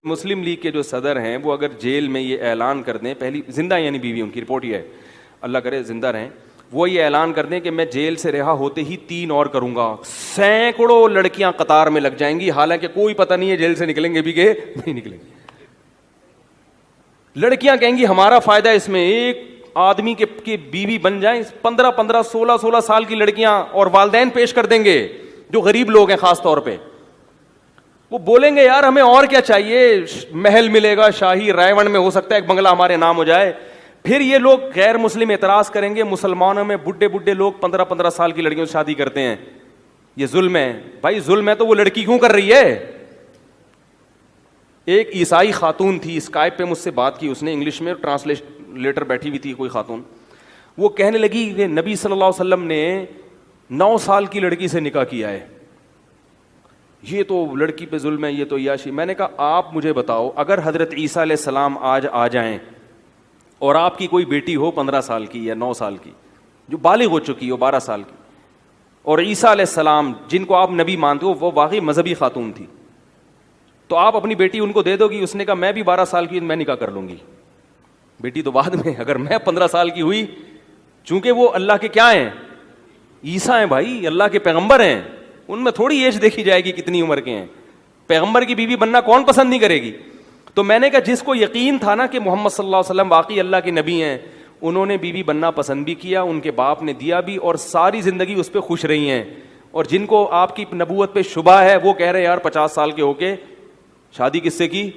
مسلم league کے جو صدر ہیں وہ اگر جیل میں یہ اعلان کر دیں، پہلی زندہ یعنی بیوی، ان کی رپورٹ یہ ہے، اللہ کرے زندہ رہیں، وہ یہ اعلان کر دیں کہ میں جیل سے رہا ہوتے ہی 3 اور کروں گا، سینکڑوں لڑکیاں قطار میں لگ جائیں گی، حالانکہ کوئی پتہ نہیں ہے جیل سے نکلیں گے بھی کہ نہیں نکلیں گے۔ لڑکیاں کہیں گی ہمارا فائدہ اس میں، ایک آدمی کے بیوی بن جائیں، 15 16 سال کی لڑکیاں، اور والدین پیش کر دیں گے جو غریب لوگ ہیں خاص طور پہ، وہ بولیں گے یار ہمیں اور کیا چاہیے، محل ملے گا شاہی، رائے ون میں ہو سکتا ہے ایک بنگلہ ہمارے نام ہو جائے۔ پھر یہ لوگ غیر مسلم اعتراض کریں گے، مسلمانوں میں بڈھے لوگ 15 سال کی لڑکیوں سے شادی کرتے ہیں، یہ ظلم ہے۔ بھائی ظلم ہے تو وہ لڑکی کیوں کر رہی ہے؟ ایک عیسائی خاتون تھی، اسکائپ پہ مجھ سے بات کی اس نے انگلش میں، ٹرانسلیٹر بیٹھی ہوئی تھی کوئی خاتون، وہ کہنے لگی کہ نبی صلی اللہ علیہ وسلم نے 9 سال کی لڑکی سے نکاح کیا ہے، یہ تو لڑکی پہ ظلم ہے، یہ تو عیاشی۔ میں نے کہا آپ مجھے بتاؤ، اگر حضرت عیسیٰ علیہ السلام آج آ جائیں اور آپ کی کوئی بیٹی ہو 15 سال کی یا 9 سال کی جو بالغ ہو چکی ہو 12 سال کی، اور عیسیٰ علیہ السلام جن کو آپ نبی مانتے ہو وہ واقعی مذہبی خاتون تھی، تو آپ اپنی بیٹی ان کو دے دو گی؟ اس نے کہا میں بھی 12 سال کی میں نکاح کر لوں گی، بیٹی تو بعد میں، اگر میں 15 سال کی ہوئی، چونکہ وہ اللہ کے کیا ہیں، عیسیٰ ہیں بھائی، اللہ کے پیغمبر ہیں، ان میں تھوڑی ایج دیکھی جائے گی کتنی عمر کے ہیں، پیغمبر کی بیوی بننا کون پسند نہیں کرے گی؟ تو میں نے کہا جس کو یقین تھا نا کہ محمد صلی اللہ علیہ وسلم واقعی اللہ کے نبی ہیں، انہوں نے بیوی بننا پسند بھی کیا، ان کے باپ نے دیا بھی، اور ساری زندگی اس پہ خوش رہی ہیں۔ اور جن کو آپ کی نبوت پہ شبہ ہے وہ کہہ رہے یار 50 سال کے ہو کے شادی کس سے کی؟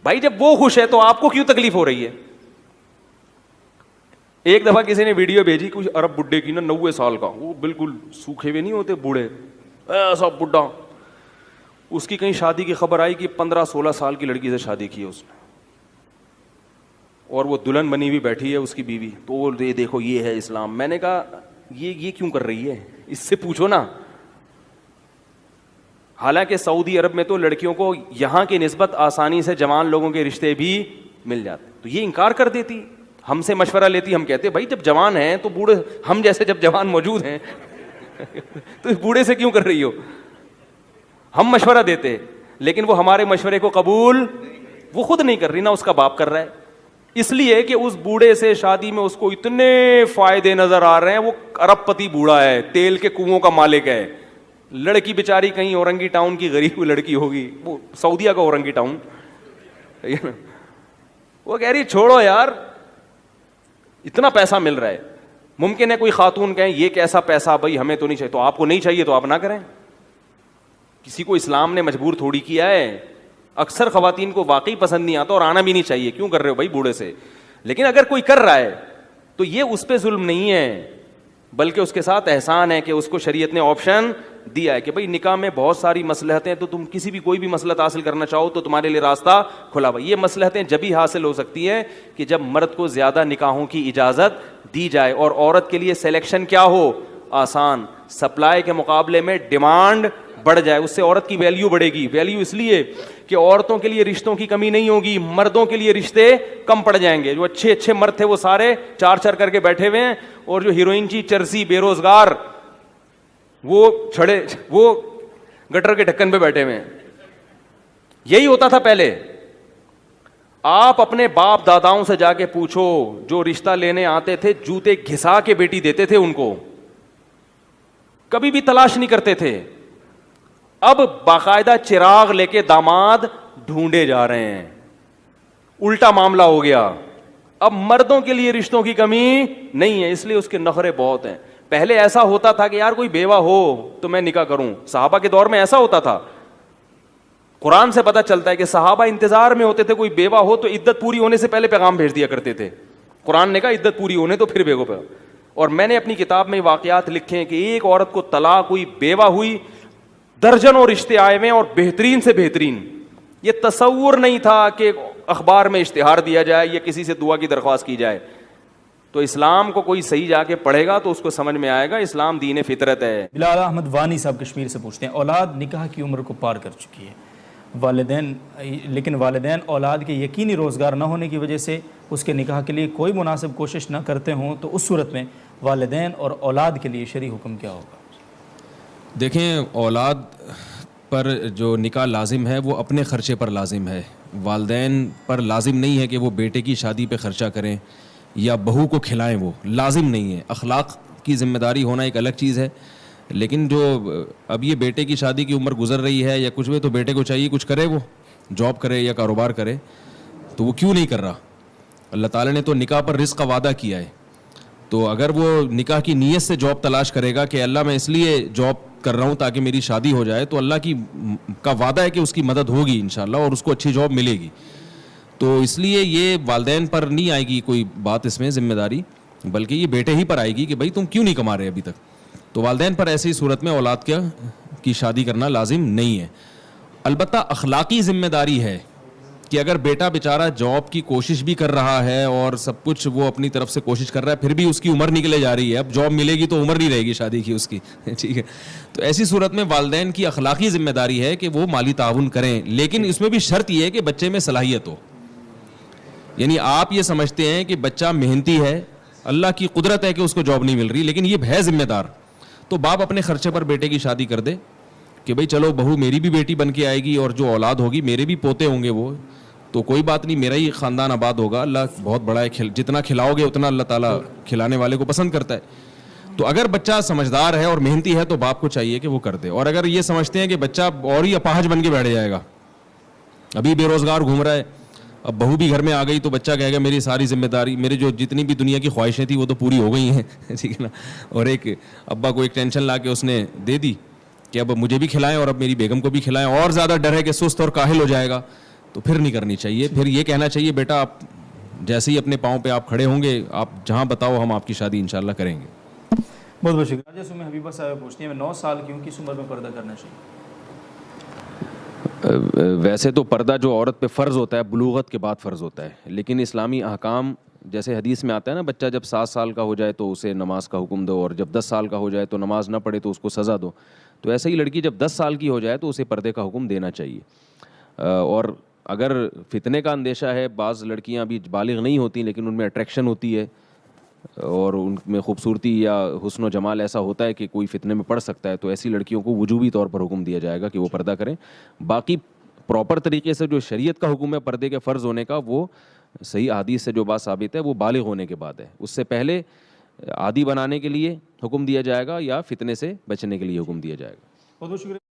بھائی جب وہ خوش ہے تو آپ کو کیوں تکلیف ہو رہی ہے؟ ایک دفعہ کسی نے ویڈیو بھیجی کچھ عرب بڈھے کی نا 90 سال کا، وہ بالکل سوکھے ہوئے نہیں ہوتے بوڑھے، ایسا بڈھا، اس کی کہیں شادی کی خبر آئی کہ 15-16 سال کی لڑکی سے شادی کی ہے اس نے، اور وہ دلہن بنی ہوئی بیٹھی ہے اس کی بیوی، تو وہ دیکھو یہ ہے اسلام۔ میں نے کہا یہ کیوں کر رہی ہے، اس سے پوچھو نا۔ حالانکہ سعودی عرب میں تو لڑکیوں کو یہاں کی نسبت آسانی سے جوان لوگوں کے رشتے بھی مل جاتے، تو یہ انکار کر دیتی، ہم سے مشورہ لیتی، ہم کہتے بھائی جب جوان ہیں تو بوڑھے ہم جیسے جب جوان موجود ہیں تو اس بوڑھے سے کیوں کر رہی ہو؟ ہم مشورہ دیتے، لیکن وہ ہمارے مشورے کو قبول وہ خود نہیں کر رہی، نہ اس کا باپ کر رہا ہے، اس لیے کہ اس بوڑھے سے شادی میں اس کو اتنے فائدے نظر آ رہے ہیں، وہ ارب پتی بوڑھا ہے، تیل کے کنووں کا مالک ہے، لڑکی بیچاری کہیں اورنگی ٹاؤن کی غریب لڑکی ہوگی، وہ سعودیہ کا اورنگی ٹاؤن، وہ کہہ رہی چھوڑو یار اتنا پیسہ مل رہا ہے۔ ممکن ہے کوئی خاتون کہیں یہ کیسا پیسہ، بھائی ہمیں تو نہیں چاہیے، تو آپ کو نہیں چاہیے تو آپ نہ کریں، کسی کو اسلام نے مجبور تھوڑی کیا ہے۔ اکثر خواتین کو واقعی پسند نہیں آتا اور آنا بھی نہیں چاہیے، کیوں کر رہے ہو بھائی بوڑھے سے، لیکن اگر کوئی کر رہا ہے تو یہ اس پہ ظلم نہیں ہے، بلکہ اس کے ساتھ احسان ہے کہ اس کو شریعت نے آپشن دیا ہے کہ بھائی نکاح میں بہت ساری مصلحتیں، تو تم کسی بھی کوئی بھی مصلحت حاصل کرنا چاہو تو تمہارے لیے راستہ کھلا ہوا۔ یہ مصلحتیں جبھی حاصل ہو سکتی ہیں کہ جب مرد کو زیادہ نکاحوں کی اجازت دی جائے، اور عورت کے لیے سلیکشن کیا ہو، آسان، سپلائی کے مقابلے میں ڈیمانڈ بڑھ جائے، اس سے عورت کی ویلیو بڑھے گی۔ ویلیو اس لیے کہ عورتوں کے لیے رشتوں کی کمی نہیں ہوگی، مردوں کے لیے رشتے کم پڑ جائیں گے۔ جو اچھے مرد تھے وہ سارے چار کر کے بیٹھے ہوئے ہیں، اور جو ہیروئن کی چرسی بے روزگار وہ گٹر کے ڈھکن پہ بیٹھے ہوئے ہیں۔ یہی ہوتا تھا پہلے۔ آپ اپنے باپ داداؤں سے جا کے پوچھو، جو رشتہ لینے آتے تھے جوتے گھسا کے بیٹی دیتے تھے ان کو، کبھی بھی تلاش نہیں کرتے تھے۔ اب باقاعدہ چراغ لے کے داماد ڈھونڈے جا رہے ہیں، الٹا معاملہ ہو گیا۔ اب مردوں کے لیے رشتوں کی کمی نہیں ہے، اس لیے اس کے نخرے بہت ہیں۔ پہلے ایسا ہوتا تھا کہ یار کوئی بیوہ ہو تو میں نکاح کروں، صحابہ کے دور میں ایسا ہوتا تھا۔ قرآن سے پتہ چلتا ہے کہ صحابہ انتظار میں ہوتے تھے، کوئی بیوہ ہو تو عدت پوری ہونے سے پہلے پیغام بھیج دیا کرتے تھے۔ قرآن نے کہا عدت پوری ہونے تو پھر بیگو پہ۔ اور میں نے اپنی کتاب میں واقعات لکھے ہیں کہ ایک عورت کو طلاق ہوئی، بیوہ ہوئی، درجنوں رشتے آئے ہوئے اور بہترین سے بہترین۔ یہ تصور نہیں تھا کہ اخبار میں اشتہار دیا جائے یا کسی سے دعا کی درخواست کی جائے۔ تو اسلام کو کوئی صحیح جا کے پڑھے گا تو اس کو سمجھ میں آئے گا اسلام دین فطرت ہے۔ بلال احمد وانی صاحب کشمیر سے پوچھتے ہیں، اولاد نکاح کی عمر کو پار کر چکی ہے، لیکن والدین اولاد کے یقینی روزگار نہ ہونے کی وجہ سے اس کے نکاح کے لیے کوئی مناسب کوشش نہ کرتے ہوں، تو اس صورت میں والدین اور اولاد کے لیے شرعی حکم کیا ہوگا؟ دیکھیں، اولاد پر جو نکاح لازم ہے وہ اپنے خرچے پر لازم ہے. والدین پر لازم نہیں ہے کہ وہ بیٹے کی شادی پہ خرچہ کریں یا بہو کو کھلائیں، وہ لازم نہیں ہے. اخلاق کی ذمہ داری ہونا ایک الگ چیز ہے، لیکن جو اب یہ بیٹے کی شادی کی عمر گزر رہی ہے یا کچھ بھی، تو بیٹے کو چاہیے کچھ کرے، وہ جاب کرے یا کاروبار کرے. تو وہ کیوں نہیں کر رہا؟ اللہ تعالیٰ نے تو نکاح پر رزق کا وعدہ کیا ہے. تو اگر وہ نکاح کی نیت سے جاب تلاش کرے گا کہ اللہ میں اس لیے جاب کر رہا ہوں تاکہ میری شادی ہو جائے، تو اللہ کا وعدہ ہے کہ اس کی مدد ہوگی انشاءاللہ اور اس کو اچھی جاب ملے گی. تو اس لیے یہ والدین پر نہیں آئے گی کوئی بات اس میں ذمہ داری، بلکہ یہ بیٹے ہی پر آئے گی کہ بھائی تم کیوں نہیں کما رہے ابھی تک. تو والدین پر ایسی صورت میں اولاد کی شادی کرنا لازم نہیں ہے. البتہ اخلاقی ذمہ داری ہے کہ اگر بیٹا بیچارہ جاب کی کوشش بھی کر رہا ہے اور سب کچھ وہ اپنی طرف سے کوشش کر رہا ہے، پھر بھی اس کی عمر نکلے جا رہی ہے، اب جاب ملے گی تو عمر نہیں رہے گی شادی کی اس کی، ٹھیک ہے. تو ایسی صورت میں والدین کی اخلاقی ذمہ داری ہے کہ وہ مالی تعاون کریں، لیکن اس میں بھی شرط یہ ہے کہ بچے میں صلاحیت ہو. یعنی آپ یہ سمجھتے ہیں کہ بچہ محنتی ہے، اللہ کی قدرت ہے کہ اس کو جاب نہیں مل رہی، لیکن یہ ہے ذمہ دار، تو باپ اپنے خرچے پر بیٹے کی شادی کر دے کہ بھئی چلو بہو میری بھی بیٹی بن کے آئے گی اور جو اولاد ہوگی میرے بھی پوتے ہوں گے، وہ تو کوئی بات نہیں، میرا ہی خاندان آباد ہوگا. اللہ بہت بڑا ہے، جتنا کھلاؤ گے اتنا اللہ تعالیٰ کھلانے والے کو پسند کرتا ہے. تو اگر بچہ سمجھدار ہے اور محنتی ہے تو باپ کو چاہیے کہ وہ کر دے. اور اگر یہ سمجھتے ہیں کہ بچہ اور ہی اپاہج بن کے بیٹھ جائے گا، ابھی بے روزگار گھوم رہا ہے، اب بہو بھی گھر میں آ گئی تو بچہ کہے گا میری ساری ذمہ داری، میری جو جتنی بھی دنیا کی خواہشیں تھیں وہ تو پوری ہو گئی ہیں، ٹھیک ہے نا. اور ایک ابا کو ایک ٹینشن لا کے اس نے دے دی کہ اب مجھے بھی کھلائیں اور اب میری بیگم کو بھی کھلائیں، اور زیادہ ڈر ہے کہ سست اور کاہل ہو جائے گا، تو پھر نہیں کرنی چاہیے. پھر یہ کہنا چاہیے بیٹا آپ جیسے ہی اپنے پاؤں پہ آپ کھڑے ہوں گے، آپ جہاں بتاؤ ہم آپ کی شادی انشاءاللہ کریں گے. بہت بہت شکریہ. جیسے میں حبیبہ صاحب پوچھتی ہیں 9 سال کی کس عمر میں پردہ کرنا چاہیے؟ ویسے تو پردہ جو عورت پہ فرض ہوتا ہے بلوغت کے بعد فرض ہوتا ہے، لیکن اسلامی احکام جیسے حدیث میں آتا ہے نا، بچہ جب 7 سال کا ہو جائے تو اسے نماز کا حکم دو، اور جب 10 سال کا ہو جائے تو نماز نہ پڑھے تو اس کو سزا دو. تو ایسے ہی لڑکی جب 10 سال کی ہو جائے تو اسے پردے کا حکم دینا چاہیے. اور اگر فتنے کا اندیشہ ہے، بعض لڑکیاں ابھی بالغ نہیں ہوتی لیکن ان میں اٹریکشن ہوتی ہے اور ان میں خوبصورتی یا حسن و جمال ایسا ہوتا ہے کہ کوئی فتنے میں پڑ سکتا ہے، تو ایسی لڑکیوں کو وجوبی طور پر حکم دیا جائے گا کہ وہ پردہ کریں. باقی پراپر طریقے سے جو شریعت کا حکم ہے پردے کے فرض ہونے کا، وہ صحیح احادیث سے جو بات ثابت ہے وہ بالغ ہونے کے بعد ہے. اس سے پہلے عادی بنانے کے لیے حکم دیا جائے گا یا فتنے سے بچنے کے لیے حکم دیا جائے گا. بہت بہت شکریہ.